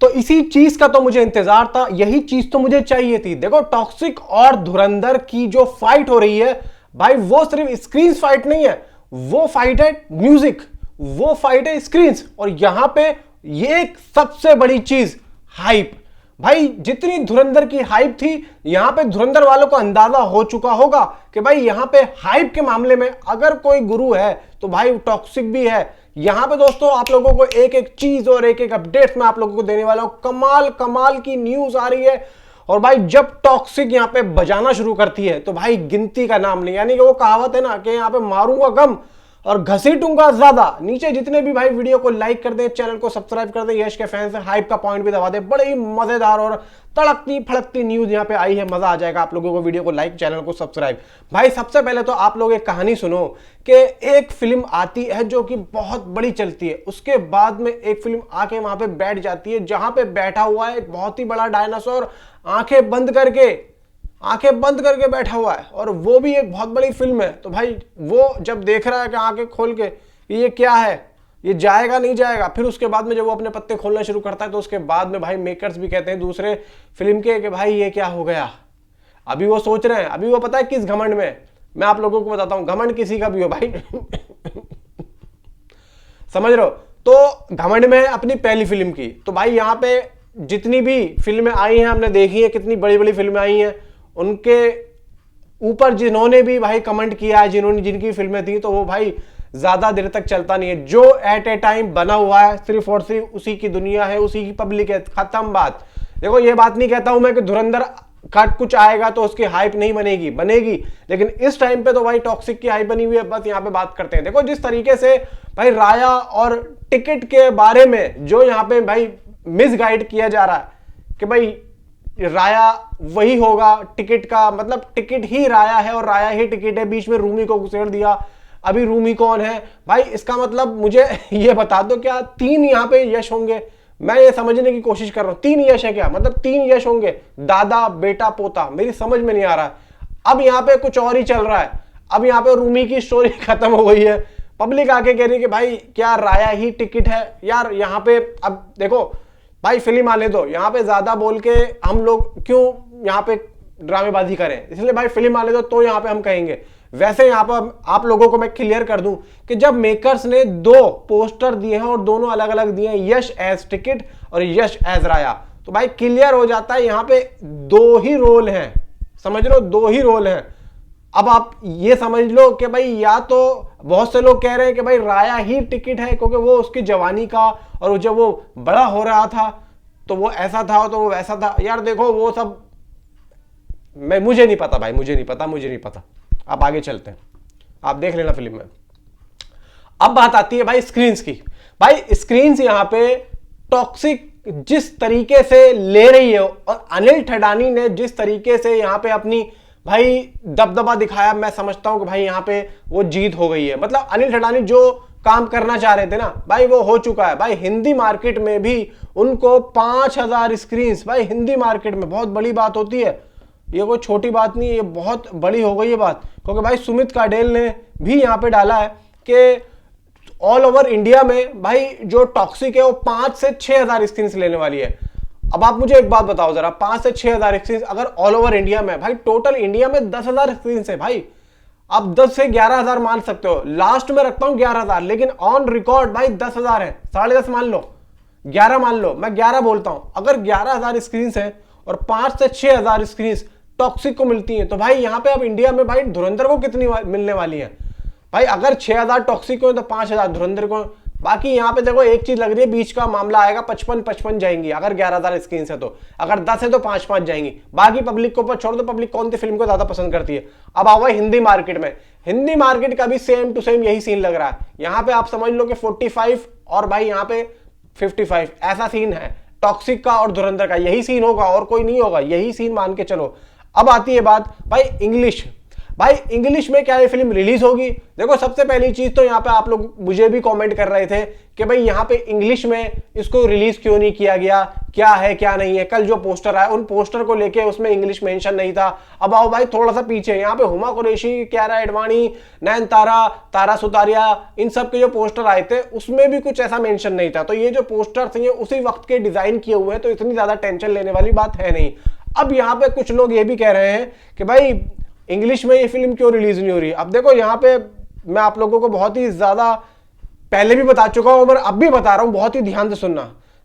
तो इसी चीज का तो मुझे इंतजार था, यही चीज तो मुझे चाहिए थी। देखो टॉक्सिक और धुरंधर की जो फाइट हो रही है भाई, वो सिर्फ स्क्रीन फाइट नहीं है, वो फाइट है म्यूजिक, वो फाइट है स्क्रीन। और यहां पे ये एक सबसे बड़ी चीज हाइप। भाई जितनी धुरंधर की हाइप थी, यहां पे धुरंधर वालों को अंदाजा हो चुका होगा कि भाई यहां पे हाइप के मामले में अगर कोई गुरु है तो भाई टॉक्सिक भी है। यहां पे दोस्तों आप लोगों को एक एक चीज और एक एक अपडेट मैं आप लोगों को देने वाला हूं। कमाल कमाल की न्यूज आ रही है। और भाई जब टॉक्सिक यहां पे बजाना शुरू करती है तो भाई गिनती का नाम नहीं, यानी कि वो कहावत है ना कि यहां पे मारूंगा कम और घसीटूंगा ज्यादा। नीचे जितने भी भाई वीडियो को लाइक कर दे, चैनल को सब्सक्राइब कर दे, यश के फैंस हाइप का पॉइंट भी दबा दे। बड़े ही मजेदार और तड़कती फड़कती न्यूज यहां पे आई है, मजा आ जाएगा आप लोगों को। वीडियो को लाइक, चैनल को सब्सक्राइब। भाई सबसे पहले तो आप लोग एक कहानी सुनो कि एक फिल्म आती है जो कि बहुत बड़ी चलती है, उसके बाद में एक फिल्म आके वहां पे बैठ जाती है जहां पे बैठा हुआ है एक बहुत ही बड़ा डायनासोर, आंखें बंद करके बैठा हुआ है, और वो भी एक बहुत बड़ी फिल्म है। तो भाई वो जब देख रहा है कि आंखें खोल के ये क्या है, ये जाएगा नहीं जाएगा, फिर उसके बाद में जब वो अपने पत्ते खोलना शुरू करता है तो उसके बाद में भाई मेकर्स भी कहते हैं दूसरे फिल्म के कि भाई ये क्या हो गया। अभी वो सोच रहे हैं, अभी वो पता है किस घमंड में, मैं आप लोगों को बताता हूं। घमंड किसी का भी हो भाई समझ रहे हो, तो घमंड में अपनी पहली फिल्म की। तो भाई यहां पे जितनी भी फिल्में आई हैं हमने देखी है, कितनी बड़ी बड़ी फिल्में आई हैं, उनके ऊपर जिन्होंने भी भाई कमेंट किया है, जिन्होंने जिनकी फिल्में थी, तो वो भाई ज्यादा देर तक चलता नहीं है। जो एट ए टाइम बना हुआ है सिर्फ और सिर्फ उसी की दुनिया है, उसी की पब्लिक है, खत्म बात। देखो ये बात नहीं कहता हूं मैं कि धुरंधर का कुछ आएगा तो उसकी हाइप नहीं बनेगी, लेकिन इस टाइम पे तो भाई टॉक्सिक की हाइप बनी हुई है। बस यहां पे बात करते हैं। देखो जिस तरीके से भाई राया और टिकट के बारे में जो यहां पे भाई मिसगाइड किया जा रहा है कि भाई राया वही होगा टिकट का, मतलब टिकट ही राया है और राया ही टिकट है, बीच में रूमी को घुसेड़ दिया। अभी रूमी कौन है भाई, इसका मतलब मुझे ये बता दो क्या 3 यहां पे यश होंगे? मैं ये समझने की कोशिश कर रहा हूं 3 यश है क्या, मतलब 3 यश होंगे, दादा बेटा पोता, मेरी समझ में नहीं आ रहा है। अब यहां पे कुछ और ही चल रहा है। अब यहां पे रूमी की स्टोरी खत्म हो गई है, पब्लिक आके कह रही है कि भाई क्या राया ही टिकट है यार। यहां पे अब देखो भाई फिल्म आने दो, यहां पे ज्यादा बोल के हम लोग क्यों यहां पे ड्रामेबाजी करें, इसलिए भाई फिल्म आने दो तो यहां पे हम कहेंगे। वैसे यहां पर आप लोगों को मैं क्लियर कर दूं कि जब मेकर्स ने 2 पोस्टर दिए हैं और दोनों अलग अलग दिए हैं, यश एज टिकट और यश एज राया, तो भाई क्लियर हो जाता है यहां पे 2 ही रोल हैं, समझ लो 2 ही रोल हैं। अब आप ये समझ लो कि भाई या तो बहुत से लोग कह रहे हैं कि भाई राया ही टिकट है क्योंकि वो उसकी जवानी का, और जब वो बड़ा हो रहा था तो वो ऐसा था तो वो वैसा था। यार देखो वो सब मुझे नहीं पता भाई, मुझे नहीं पता। आप आगे चलते हैं, आप देख लेना फिल्म में। अब बात आती है भाई स्क्रीन्स की। भाई स्क्रीन्स यहां पे टॉक्सिक जिस तरीके से ले रही है और अनिल ठडानी ने जिस तरीके से यहां पे अपनी भाई दबदबा दिखाया, मैं समझता हूं कि भाई यहां पे वो जीत हो गई है। मतलब अनिल ठडानी जो काम करना चाह रहे थे ना भाई वो हो चुका है। भाई हिंदी मार्केट में भी उनको 5000 स्क्रीन्स, भाई हिंदी मार्केट में बहुत बड़ी बात होती है, ये कोई छोटी बात नहीं है, ये बहुत बड़ी हो गई है बात। क्योंकि भाई सुमित काडेल ने भी यहां पे डाला है कि ऑल ओवर इंडिया में भाई जो टॉक्सिक है वो 5 से 6000 स्क्रीन्स लेने वाली है। अब आप मुझे एक बात बताओ जरा, 5 से 6000 स्क्रीन्स अगर ऑल ओवर इंडिया में, भाई टोटल इंडिया में 10,000 स्क्रीन्स है भाई। आप 10 से 11,000 मान सकते हो, लास्ट में रखता हूं 11,000, लेकिन ऑन रिकॉर्ड भाई 10,000 है, 10.5 मान लो, 11 मान लो, मैं 11 बोलता हूं। अगर 11,000 स्क्रीन्स है और 5 से 6,000 स्क्रीन्स टॉक्सिक को मिलती हैं, तो भाई यहां पे अब इंडिया में भाई धुरंधर को कितनी मिलने वाली है? भाई अगर 6,000 टॉक्सिक को तो 5,000 धुरंधर को। बाकी यहां पे देखो एक चीज लग रही है, बीच का मामला आएगा, 55 जाएंगी अगर 11,000 स्क्रीन है तो, अगर 10 है तो 5 जाएंगी। बाकी पब्लिक को ऊपर छोड़ दो, पब्लिक कौन सी फिल्म को ज्यादा पसंद करती है। अब आओ हिंदी मार्केट में, हिंदी मार्केट का भी सेम टू सेम यही सीन लग रहा है। यहां पे आप समझ लो कि 45 और भाई यहां पे 55, ऐसा सीन है टॉक्सिक का और धुरंधर का, यही सीन होगा और कोई नहीं होगा, यही सीन मान के चलो। अब आती है बात भाई इंग्लिश। भाई इंग्लिश में क्या ये फिल्म रिलीज होगी? देखो सबसे पहली चीज तो यहाँ पे आप लोग मुझे भी कमेंट कर रहे थे कि भाई यहाँ पे इंग्लिश में इसको रिलीज क्यों नहीं किया गया, क्या है क्या नहीं है। कल जो पोस्टर आया उन पोस्टर को लेके उसमें इंग्लिश मेंशन नहीं था। अब आओ भाई थोड़ा सा पीछे, यहाँ पे हुमा कुरैशी, कियारा एडवाणी, नयनतारा, तारा सुतारिया, इन सब के जो पोस्टर आए थे उसमें भी कुछ ऐसा मेंशन नहीं था। तो ये जो पोस्टर थे ये उसी वक्त के डिजाइन किए हुए हैं, तो इतनी ज्यादा टेंशन लेने वाली बात है नहीं। अब यहाँ पे कुछ लोग ये भी कह रहे हैं कि भाई इंग्लिश में ये फिल्म क्यों रिलीज नहीं हो रही। अब देखो यहाँ पे मैं आप लोगों को बहुत ही ज्यादा पहले भी बता चुका हूं और अब भी बता रहा हूं, बहुत ही ध्यान से सुनना।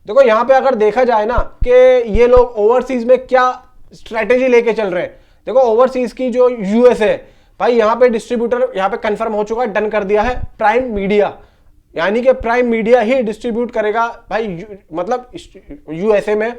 देखो यहाँ पे अगर देखा जाए ना कि ये लोग ओवरसीज में क्या स्ट्रेटेजी लेके चल रहे हैं। देखो ओवरसीज की जो यूएस है भाई, यहाँ पे डिस्ट्रीब्यूटर यहाँ पे कंफर्म हो चुका है, डन कर दिया है प्राइम मीडिया, यानी कि प्राइम मीडिया ही डिस्ट्रीब्यूट करेगा भाई मतलब यूएसए में।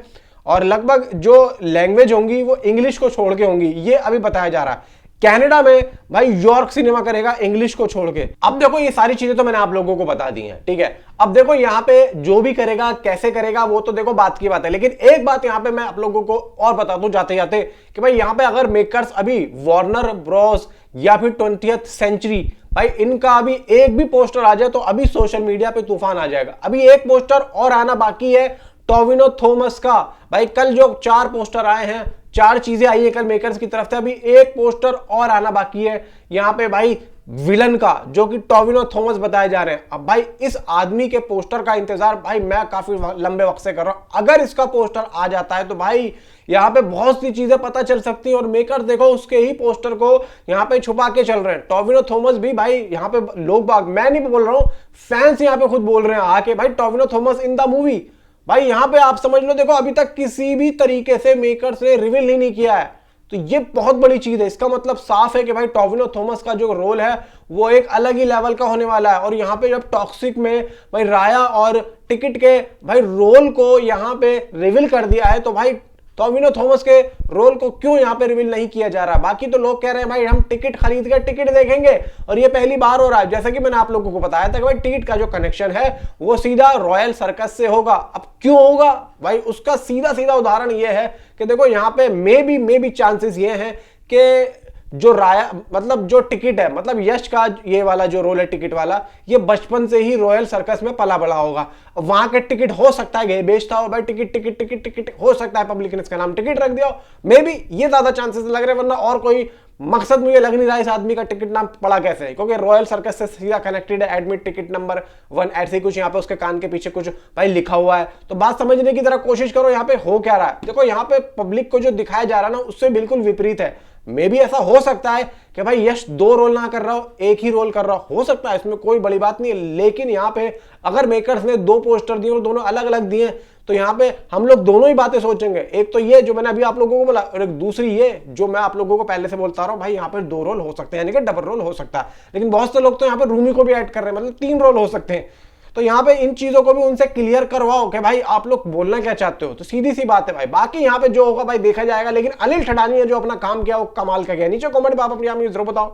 और लगभग जो लैंग्वेज होंगी वो इंग्लिश को छोड़ के होंगी, ये अभी बताया जा रहा है। कनाडा में भाई यॉर्क सिनेमा करेगा इंग्लिश को छोड़ के। अब देखो ये सारी चीजें तो मैंने आप लोगों को बता दी हैं, ठीक है। अब देखो यहाँ पे जो भी करेगा कैसे करेगा वो तो देखो बात की बात है, लेकिन एक बात यहाँ पे मैं आप लोगों को और बता दूं जाते जाते कि भाई यहाँ पे अगर मेकर्स अभी वार्नर ब्रॉस या फिर 20th सेंचुरी भाई इनका अभी एक भी पोस्टर आ जाए तो अभी सोशल मीडिया पे तूफान आ जाएगा। अभी एक पोस्टर और आना बाकी है टोविनो थॉमस का। भाई कल जो 4 पोस्टर आए हैं, 4 चीजें आई है कल मेकर्स की तरफ से, अभी एक पोस्टर और आना बाकी है यहाँ पे भाई विलन का, जो कि टोविनो थॉमस बताए जा रहे हैं। अब भाई इस आदमी के पोस्टर का इंतजार भाई मैं काफी लंबे वक्त से कर रहा हूं। अगर इसका पोस्टर आ जाता है तो भाई यहाँ पे बहुत सी चीजें पता चल सकती हैं। और मेकर देखो उसके ही पोस्टर को यहाँ पे छुपा के चल रहे हैं। टोविनो थॉमस भी भाई यहाँ पे लोग बाग, मैं नहीं बोल रहा हूं, फैंस यहाँ पे खुद बोल रहे हैं आके भाई Tovino Thomas in the movie. भाई यहाँ पे आप समझ लो, देखो अभी तक किसी भी तरीके से मेकर्स ने रिवील नहीं किया है, तो ये बहुत बड़ी चीज है। इसका मतलब साफ है कि भाई टोविनो थॉमस का जो रोल है वो एक अलग ही लेवल का होने वाला है। और यहाँ पे जब टॉक्सिक में भाई राया और टिकट के भाई रोल को यहाँ पे रिवील कर दिया है, तो भाई टोविनो थॉमस के रोल को क्यों यहाँ पे रिवील नहीं किया जा रहा। बाकी तो लोग कह रहे हैं भाई हम टिकट खरीद कर टिकट देखेंगे, और ये पहली बार हो रहा है। जैसा कि मैंने आप लोगों को बताया था कि भाई टिकट का जो कनेक्शन है वो सीधा रॉयल सर्कस से होगा। अब क्यों होगा भाई, उसका सीधा सीधा उदाहरण ये है कि देखो यहाँ पे मे बी चांसेस ये हैं कि जो राया मतलब जो टिकट है, मतलब यश का ये वाला जो रोल है टिकट वाला, ये बचपन से ही रॉयल सर्कस में पला बड़ा होगा। वहां के टिकट हो सकता है बेचता हो भाई, टिकट टिकट टिकट टिकट हो सकता है पब्लिक ने इसका नाम टिकट रख दिया हो, मे बी ये ज्यादा चांसेस लग रहे हैं। वरना और कोई मकसद मुझे लग नहीं रहा इस आदमी का टिकट नाम पड़ा कैसे है, क्योंकि रॉयल सर्कस से सीधा कनेक्टेड है। एडमिट टिकट नंबर 1 ऐसे कुछ यहाँ पे उसके कान के पीछे कुछ भाई लिखा हुआ है। तो बात समझने की तरह कोशिश करो यहाँ पे हो क्या रहा है। देखो यहाँ पे पब्लिक को जो दिखाया जा रहा है ना उससे बिल्कुल विपरीत है। मे भी ऐसा हो सकता है कि भाई यश 2 रोल ना कर रहा हो, एक ही रोल कर रहा हो सकता है, इसमें कोई बड़ी बात नहीं है। लेकिन यहाँ पे अगर मेकर्स ने 2 पोस्टर दिए और दोनों अलग अलग दिए तो यहाँ पे हम लोग दोनों ही बातें सोचेंगे। एक तो ये जो मैंने अभी आप लोगों को बोला, और एक दूसरी ये जो मैं आप लोगों को पहले से बोलता रहा हूँ भाई यहाँ पे 2 रोल हो सकते हैं, यानी कि डबल रोल हो सकता है। लेकिन बहुत से लोग तो यहाँ पे रूमी को भी ऐड कर रहे हैं, मतलब 3 रोल हो सकते हैं। तो यहाँ पे इन चीजों को भी उनसे क्लियर करवाओ कि भाई आप लोग बोलना क्या चाहते हो। तो सीधी सी बात है भाई, बाकी यहाँ पे जो होगा भाई देखा जाएगा। लेकिन अनिल ठडानी ने जो अपना काम किया वो कमाल का किया। नीचे कमेंट में आप अपनी जरूर बताओ।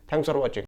Thanks for watching.